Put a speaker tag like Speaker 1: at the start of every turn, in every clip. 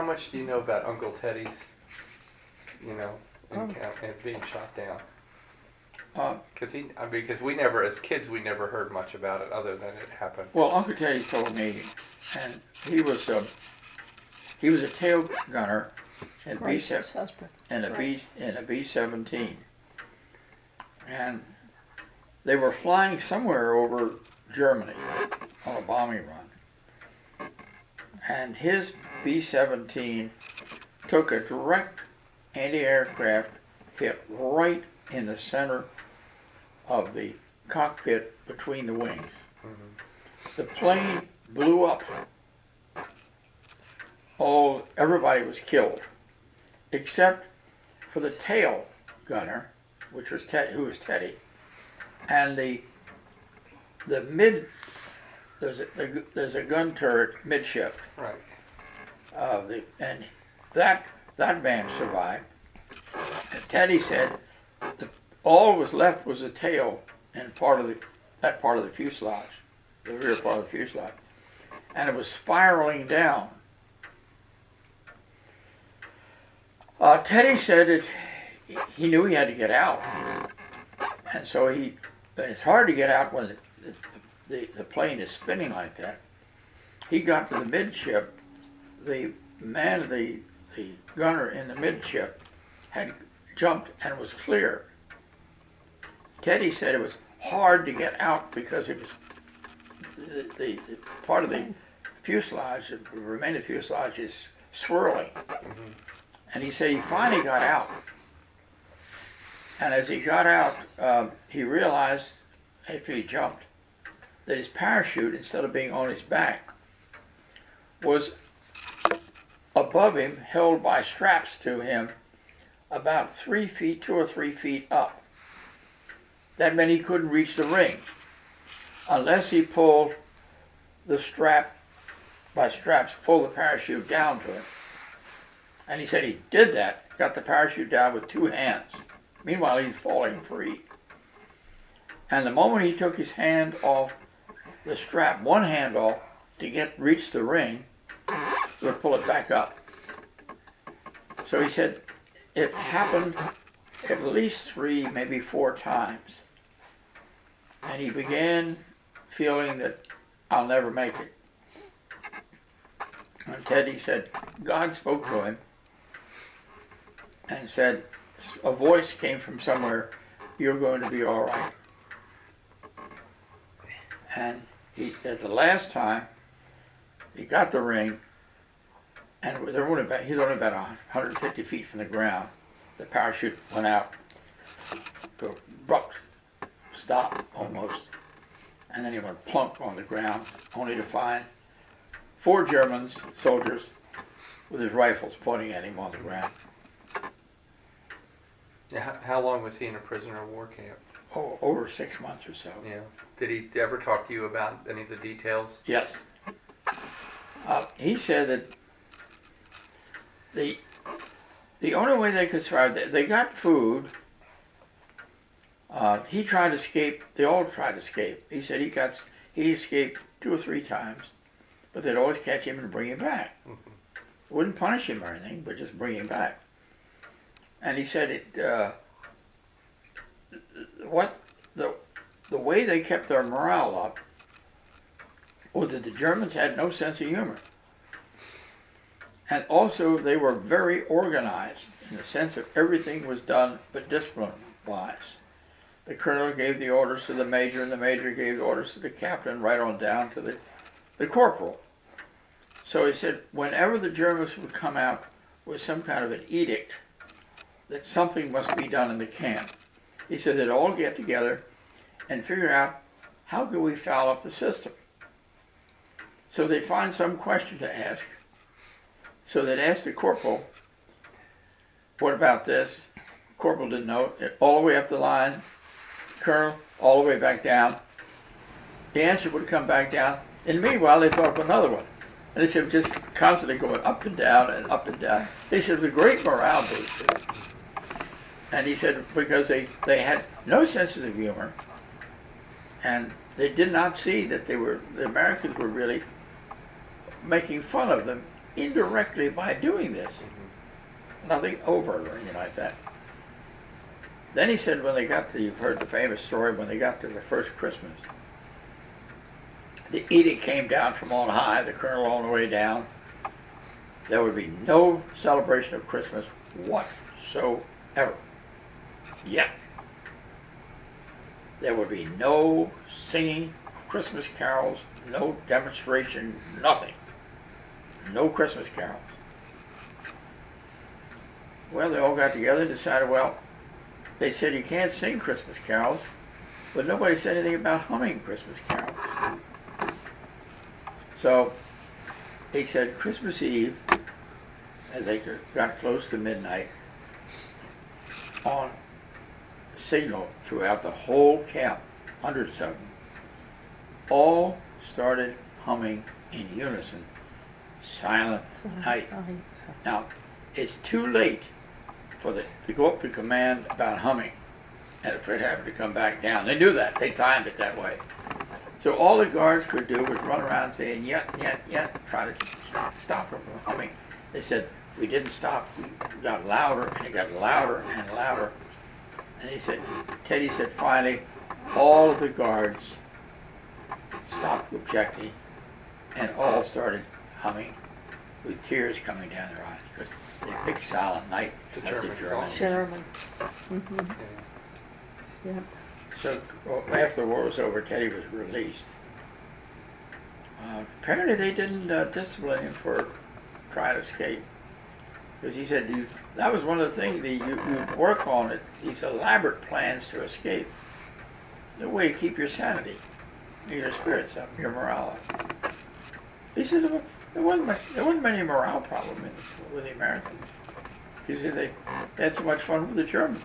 Speaker 1: much do you know about Uncle Teddy's, and being shot down? Because we never, as kids, we never heard much about it other than it happened.
Speaker 2: Well, Uncle Teddy told me, and he was a tail gunner in a B-17, and they were flying somewhere over Germany on a bombing run, and his B-17 took a direct anti-aircraft hit right in the center of the cockpit between the wings.
Speaker 1: Mm-hmm.
Speaker 2: The plane blew up. Everybody was killed, except for the tail gunner, who was Teddy, and there's a gun turret midshift.
Speaker 1: Right.
Speaker 2: And that man survived. And Teddy said all was left was the tail and that part of the fuselage, the rear part of the fuselage, and it was spiraling down. Teddy said that he knew he had to get out, and so it's hard to get out when the plane is spinning like that. He got to the midship. The gunner in the midship had jumped and was clear. Teddy said it was hard to get out because it was the part of the fuselage, the remaining fuselage, is swirling.
Speaker 1: Mm-hmm.
Speaker 2: And he said he finally got out. And as he got out, he realized, after he jumped, that his parachute, instead of being on his back, was above him, held by straps to him, about 2 or 3 feet up. That meant he couldn't reach the ring unless he pulled the pulled the parachute down to him. And he said he did that, got the parachute down with 2 hands. Meanwhile, he's falling free. And the moment he took his hand off the strap, one hand off, to reach the ring, he would pull it back up. So he said it happened at least 3, maybe 4 times. And he began feeling that I'll never make it. And Teddy said God spoke to him and said, a voice came from somewhere, you're going to be all right. And at the last time, he got the ring, and he's only about 150 feet from the ground. The parachute went out to an abrupt stop almost, and then he went plunk on the ground, only to find 4 German soldiers with his rifles pointing at him on the ground.
Speaker 1: How long was he in a prisoner of war camp?
Speaker 2: Oh, over 6 months or so.
Speaker 1: Yeah. Did he ever talk to you about any of the details?
Speaker 2: Yes. He said that the only way they could survive, they got food. He tried to escape. They all tried to escape. He said he escaped 2 or 3 times, but they'd always catch him and bring him back. Mm-hmm. Wouldn't punish him or anything, but just bring him back. And he said the way they kept their morale up was that the Germans had no sense of humor. And also they were very organized in the sense that everything was done but discipline-wise. The colonel gave the orders to the major, and the major gave the orders to the captain, right on down to the corporal. So he said whenever the Germans would come out with some kind of an edict that something must be done in the camp, he said they'd all get together and figure out how can we foul up the system. So they'd find some question to ask. So they'd ask the corporal, what about this? Corporal didn't know it. All the way up the line, colonel, all the way back down. The answer would come back down. And meanwhile, they thought of another one. And they said just constantly going up and down and up and down. He said it was a great morale booster. And he said because they had no sense of humor, and they did not see that the Americans were really making fun of them indirectly by doing this. Nothing overt or anything like that. Then he said when they got to, you've heard the famous story, when they got to the first Christmas, the edict came down from on high, the colonel on the way down. There would be no celebration of Christmas whatsoever. Yet, there would be no singing Christmas carols, no demonstration, nothing. No Christmas carols. Well, they all got together and decided, well, they said you can't sing Christmas carols, but nobody said anything about humming Christmas carols. So they said Christmas Eve, as they got close to midnight, on signal throughout the whole camp, hundreds of them, all started humming in unison, Silent Night. Now, it's too late to go up to command about humming, and if it happened to come back down. They knew that. They timed it that way. So all the guards could do was run around saying, yet, try to stop them from humming. They said, we didn't stop. We got louder, and it got louder and louder. And he said, Teddy said, finally, all of the guards stopped objecting, and all started humming with tears coming down their eyes, because they picked Silent Night.
Speaker 1: The
Speaker 2: That's
Speaker 1: German
Speaker 2: a
Speaker 1: song.
Speaker 3: German. Mm-hmm.
Speaker 1: Yeah.
Speaker 3: Yep.
Speaker 2: So after the war was over, Teddy was released. Apparently they didn't discipline him for trying to escape, because he said that was one of the things that you work on it, these elaborate plans to escape. The way to keep your sanity, your spirits up, your morale up. He said there wasn't many morale problem with the Americans. He said they had so much fun with the Germans,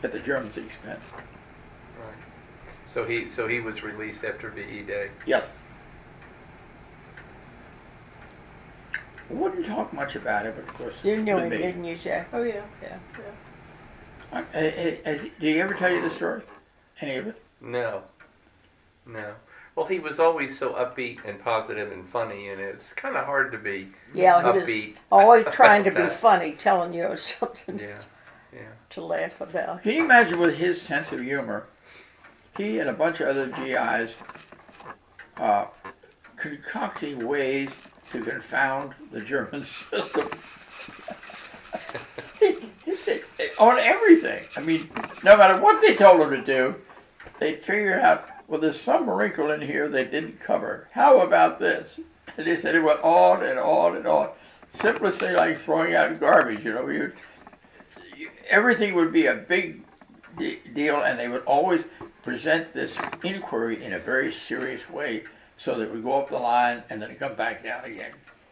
Speaker 2: at the Germans' expense.
Speaker 1: Right. So he was released after VE Day.
Speaker 2: Yes. Wouldn't talk much about it, but of course.
Speaker 3: You knew
Speaker 2: with
Speaker 3: him,
Speaker 2: me.
Speaker 3: didn't you, Jack? Oh, yeah.
Speaker 2: Did he ever tell you the story? Any of it?
Speaker 1: No. Well, he was always so upbeat and positive and funny, and it's kind of hard to be
Speaker 3: Yeah, he was
Speaker 1: upbeat.
Speaker 3: always trying to be
Speaker 1: That.
Speaker 3: funny, telling you something
Speaker 1: Yeah.
Speaker 3: to laugh about.
Speaker 2: Can you imagine with his sense of humor, he and a bunch of other GIs concocting ways to confound the German system. On everything. I mean, no matter what they told him to do, they'd figure out, well, there's some wrinkle in here they didn't cover. How about this? And they said it went on and on and on. Simplest thing like throwing out garbage, everything would be a big deal, and they would always present this inquiry in a very serious way, so that it would go up the line and then come back down again.